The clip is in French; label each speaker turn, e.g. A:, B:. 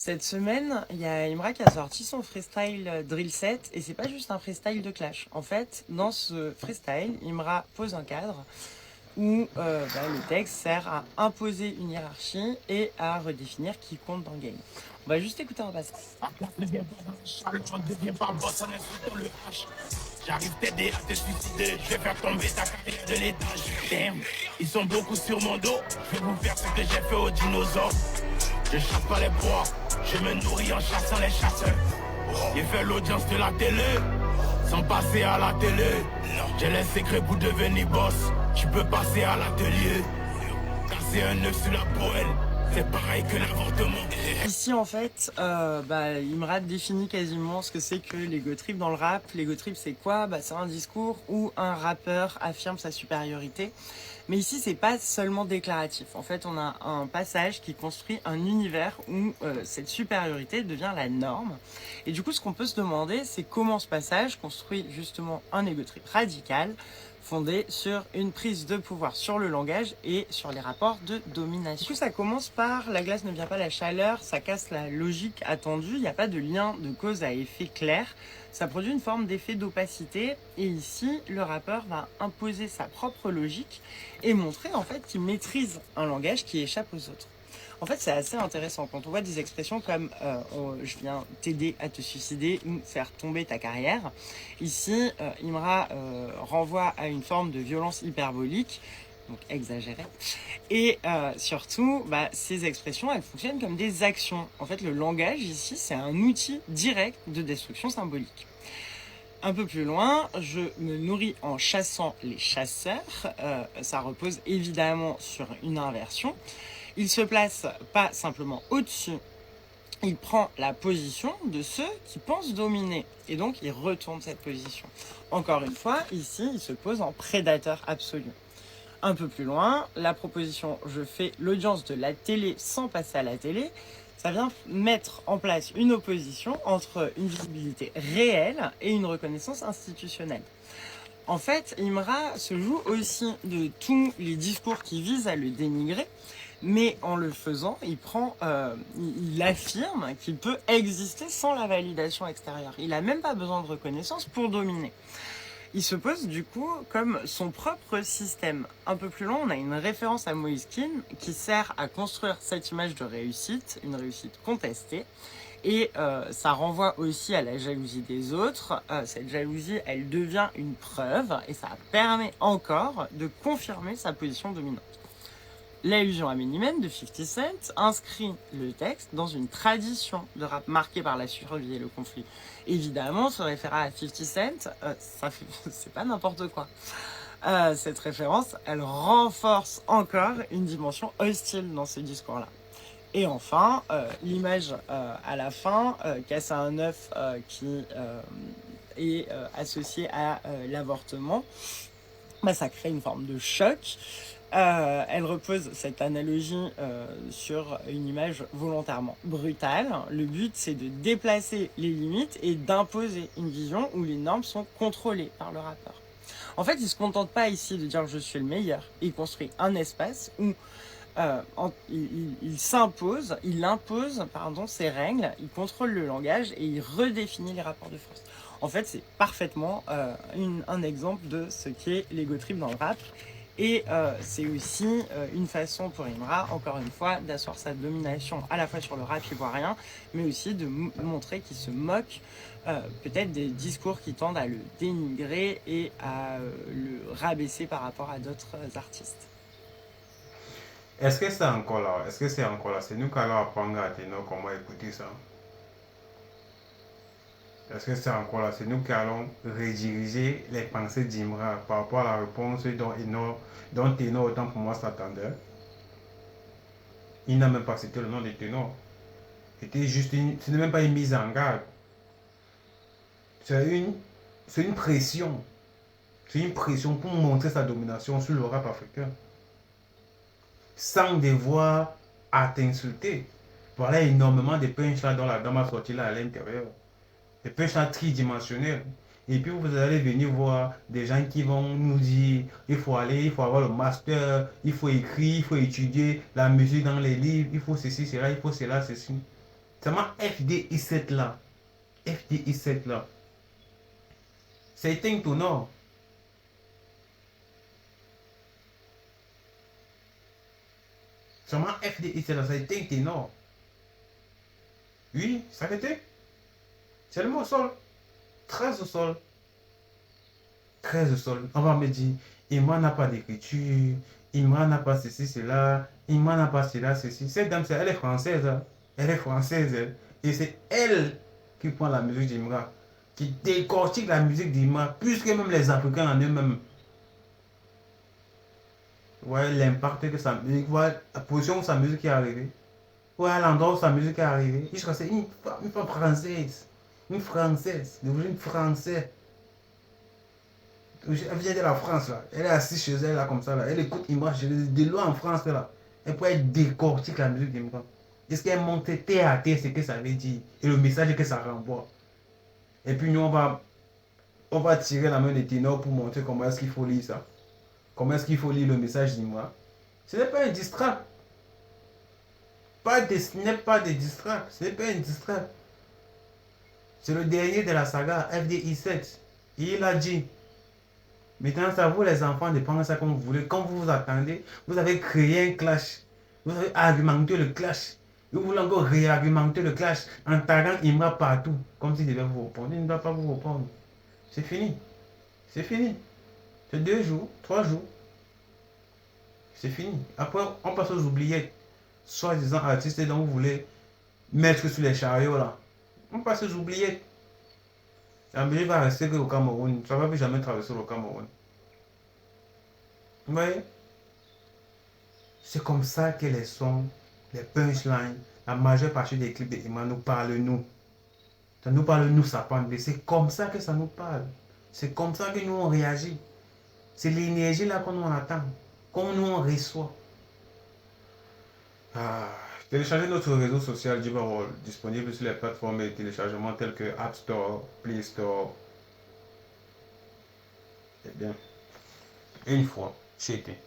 A: Cette semaine, il y a Imra qui a sorti son freestyle drill set et c'est pas juste un freestyle de clash. En fait, dans ce freestyle, Imra pose un cadre où le texte sert à imposer une hiérarchie et à redéfinir qui compte dans le game. On va juste écouter un passage.
B: Ne deviens pas boss en insultant le H. J'arrive t'aider à te suicider. Je vais faire tomber ta carrière de l'étage. Damn, ils sont beaucoup sur mon dos. Je vais vous faire ce que j'ai fait aux dinosaures. Je chasse pas les proies. Je me nourris en chassant les chasseurs. J'ai fait l'audience de la télé sans passer à la télé. J'ai les secrets pour devenir boss. Tu peux passer à l'atelier. Casser un œuf sur la poêle. C'est pareil que l'avortement.
A: Ici, en fait, Imra définit quasiment ce que c'est que l'ego trip dans le rap. L'ego trip, c'est quoi? C'est un discours où un rappeur affirme sa supériorité. Mais ici, c'est pas seulement déclaratif. En fait, on a un passage qui construit un univers où cette supériorité devient la norme. Et du coup, ce qu'on peut se demander, c'est comment ce passage construit justement un ego trip radical fondé sur une prise de pouvoir sur le langage et sur les rapports de domination. Du coup, ça commence par la glace ne vient pas la chaleur, ça casse la logique attendue, il n'y a pas de lien de cause à effet clair, ça produit une forme d'effet d'opacité et ici, le rappeur va imposer sa propre logique et montrer en fait qu'il maîtrise un langage qui échappe aux autres. En fait, c'est assez intéressant quand on voit des expressions comme je viens t'aider à te suicider ou faire tomber ta carrière. Ici, Imra renvoie à une forme de violence hyperbolique, donc exagérée. Et surtout, ces expressions, elles fonctionnent comme des actions. En fait, le langage ici, c'est un outil direct de destruction symbolique. Un peu plus loin, je me nourris en chassant les chasseurs. Ça repose évidemment sur une inversion. Il se place pas simplement au-dessus, il prend la position de ceux qui pensent dominer. Et donc, il retourne cette position. Encore une fois, ici, il se pose en prédateur absolu. Un peu plus loin, la proposition « je fais l'audience de la télé sans passer à la télé », ça vient mettre en place une opposition entre une visibilité réelle et une reconnaissance institutionnelle. En fait, Imra se joue aussi de tous les discours qui visent à le dénigrer, mais en le faisant, il affirme qu'il peut exister sans la validation extérieure. Il n'a même pas besoin de reconnaissance pour dominer. Il se pose du coup comme son propre système. Un peu plus loin, on a une référence à Moïskine qui sert à construire cette image de réussite, une réussite contestée. Et ça renvoie aussi à la jalousie des autres. Cette jalousie, elle devient une preuve et ça permet encore de confirmer sa position dominante. L'allusion à Minimen de 50 Cent inscrit le texte dans une tradition de rap marquée par la survie et le conflit. Évidemment, ce référent à 50 Cent, c'est pas n'importe quoi. Cette référence, elle renforce encore une dimension hostile dans ce discours-là. Et enfin, l'image à la fin, casse à un œuf qui est associé à l'avortement, ça crée une forme de choc. Elle repose cette analogie sur une image volontairement brutale. Le but, c'est de déplacer les limites et d'imposer une vision où les normes sont contrôlées par le rappeur. En fait, il ne se contente pas ici de dire « je suis le meilleur ». Il construit un espace où il impose ses règles, il contrôle le langage et il redéfinit les rapports de force. En fait, c'est parfaitement un exemple de ce qu'est l'ego trip dans le rap. Et c'est aussi une façon pour Imra, encore une fois, d'asseoir sa domination à la fois sur le rap ivoirien, mais aussi de montrer qu'il se moque peut-être des discours qui tendent à le dénigrer et à le rabaisser par rapport à d'autres artistes.
C: Est-ce que c'est encore là? Est-ce que c'est encore là? C'est nous qui allons apprendre à Ténor comment écouter ça. Est-ce que c'est encore là? C'est nous qui allons rediriger les pensées d'Imra par rapport à la réponse dont Ténor, autant pour moi, s'attendait. Il n'a même pas cité le nom de Ténor. C'était juste ce n'est même pas une mise en garde. C'est une pression. C'est une pression pour montrer sa domination sur le rap africain. Sans devoir à t'insulter. Voilà énormément de punchlines dont la dame a sorti là à l'intérieur. Des punchlines tridimensionnelles. Et puis vous allez venir voir des gens qui vont nous dire il faut avoir le master, il faut écrire, il faut étudier la musique dans les livres, il faut ceci, cela, il faut cela, ceci. Seulement FDI7 là. FDI7 là. C'est éteint au nord. Seulement FDI7 là, c'est éteint au nord. Oui, ça arrêté. C'est le mot au sol. 13 au sol. 13 au sol. On va me dire, Imran n'a pas d'écriture. Imran n'a pas ceci, cela. Imran n'a pas cela, ceci. Cette dame, elle est française. Hein. Elle est française. Elle. Et c'est elle qui prend la musique d'Imran. Qui décortique la musique d'Imran. Plus que même les Africains en eux-mêmes. Ouais, l'impact que sa musique. Ouais, la position où sa musique est arrivée. Ouais, l'endroit où sa musique est arrivée. Je crois que c'est une femme française. Une française. D'origine française. Elle vient de la France là. Elle est assise chez elle là comme ça là. Elle écoute Imran de loin en France là. Elle peut être décortique la musique d'Imran. Est-ce qu'elle monte terre à terre ce que ça veut dire et le message que ça renvoie. Et puis nous on va tirer la main des ténors pour montrer comment est-ce qu'il faut lire ça. Comment est-ce qu'il faut lire le message d'Imran. Ce n'est pas un distract. Ce n'est pas des distracts. Ce n'est pas un distract. C'est le dernier de la saga FDI7. Il a dit. Maintenant, c'est à vous les enfants de prendre ça comme vous voulez. Quand vous vous attendez, vous avez créé un clash. Vous avez argumenté le clash. Vous voulez encore réargumenter le clash en taguant Imran partout. Comme s'il devait vous répondre. Il ne doit pas vous répondre. C'est fini. C'est fini. C'est 2 jours, 3 jours. C'est fini. Après, on passe aux oubliettes. Soi-disant artistes dont vous voulez mettre sur les chariots là. On passe aux oubliettes. La musique va rester que au Cameroun. Ça ne va plus jamais traverser le Cameroun. Vous voyez? C'est comme ça que les sons, les punchlines, la majeure partie des clips d'Imran nous parlent nous. Ça nous parle nous, ça parle. C'est comme ça que ça nous parle. C'est comme ça que nous on réagit. C'est l'énergie là qu'on nous attend. Comme nous on reçoit. Ah. Téléchargez notre réseau social Djibarol, disponible sur les plateformes de téléchargement telles que App Store, Play Store. Eh bien, une fois, j'ai été.